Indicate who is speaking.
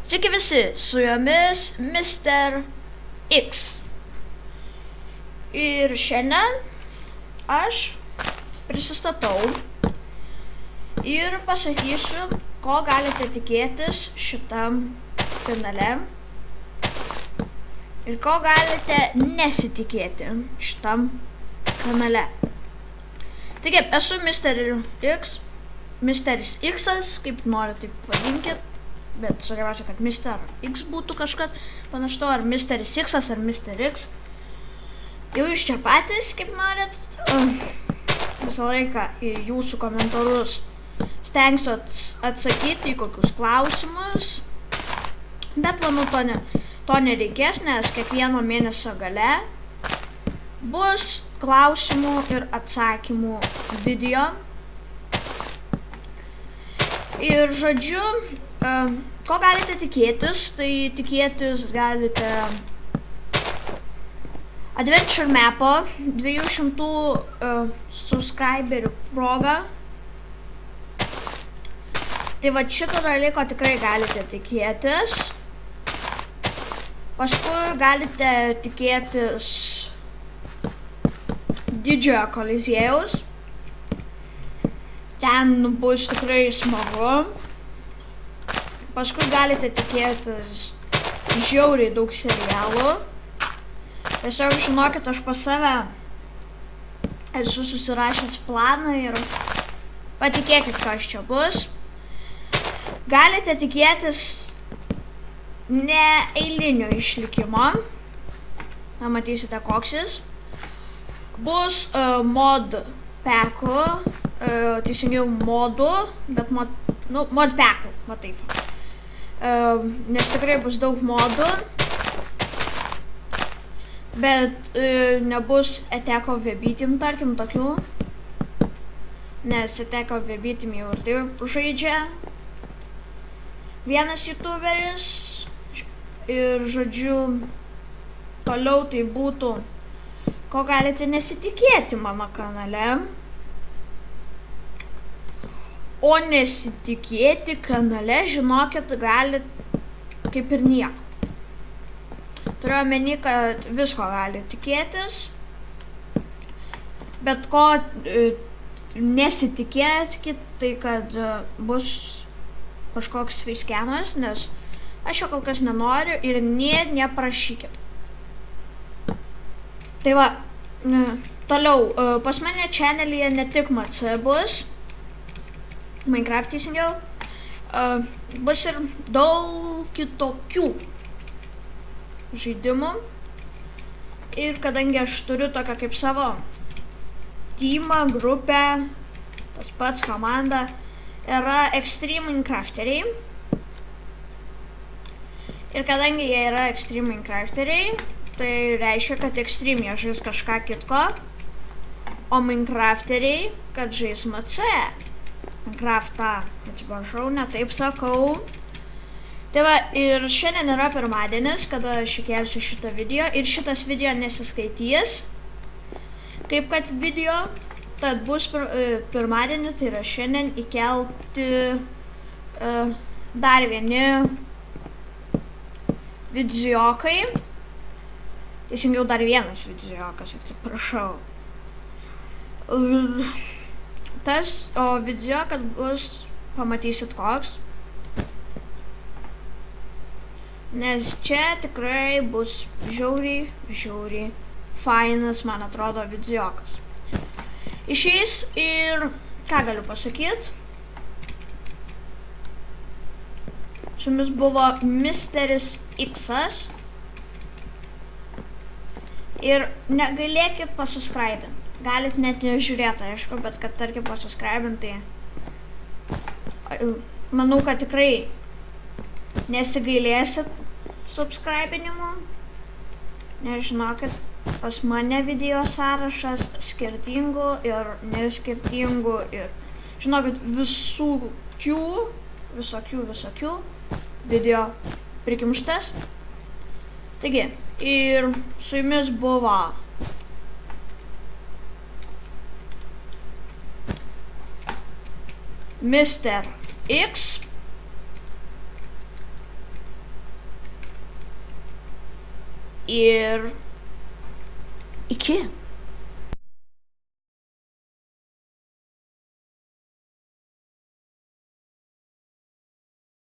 Speaker 1: Sveiki visi, su jumis Mr. X. Ir šiandien aš prisistatau ir pasakysiu, ko galite tikėtis šitam kanale ir ko galite nesitikėti šitam kanale. Taigi, esu Mr. X, Mr. X, kaip nori taip vadinkit. Bet svarbiausia, kad Mr. X būtų kažkas panašu, ar Mr. X ar Mr. X. Jau jūs čia patys, kaip norit, visą laiką į jūsų komentarus stengsiu atsakyti į kokius klausimus. Bet manau, to nereikės, nes kiekvieno mėnesio gale bus klausimų ir atsakymų video. Ir žodžiu, ko galite tikėtis, tai tikėtis galite Adventure Map'o 200 subscriberių progą. Tai va šito dalyko tikrai galite tikėtis. Paskui galite tikėtis didžiojo koliziejaus. Ten bus tikrai smagu. Paskui galite tikėtis žiauriai daug serialų. Tiesiog žinokit, aš pas save esu susirašęs planą ir patikėkit, kas čia bus. Galite tikėtis ne eilinio išlikimo. Matysite, koks jis. Bus mod packų, teisingiau modų, bet mod packų, va taip. Nes tikrai bus daug modų, bet nebus Attack of the Beatim, tarkim, tokių, nes Attack of the Beatim jau ir taip žaidžia vienas youtuberis. Ir žodžiu, toliau tai būtų, ko galite nesitikėti mano kanale. O nesitikėti kanale, žinokit, galit kaip ir nieko. Turiu omeny, kad visko gali tikėtis, bet ko nesitikėkit, tai kad bus kažkoks facecam'as, nes aš jo kol kas nenoriu ir neprašykit. Tai va, toliau, pas mane channelyje ne tik MC bus, Minecraft teisingiau, bus ir daug kitokių žaidimų. Ir kadangi aš turiu tokią kaip savo teamą, grupę, tas pats komanda, yra Extreme Minecrafteriai. Ir kadangi jie yra Extreme Minecrafteriai, tai reiškia, kad Extreme jie žais kažką kitko, o Minecrafteriai, kad žais MC. Minecraftą, atsiprašau, ne taip sakau. Tai va, ir šiandien yra pirmadienis, kada aš įkelsiu šitą video, ir šitas video nesiskaitys kaip kad video, tad bus pirmadienį, tai yra šiandien įkelti dar vieni videokai. Teisingiau dar vienas videokas, atsiprašau. O video, kad bus, pamatysit koks. Nes čia tikrai bus žiauriai fainas, man atrodo, videokas. Išeis ir ką galiu pasakyti. Su jumis buvo Mr. X. Ir negailėkit pasubscribint. Galit net nežiūrėti, aišku, bet kad tarkim pasubscribint, tai manau, kad tikrai nesigailėsit subscribinimu. Nežinokit, pas mane video sąrašas skirtingų ir neskirtingų ir žinokit visokių video prikimštas. Taigi, ir su jumis buvo Mr. X. ir iki.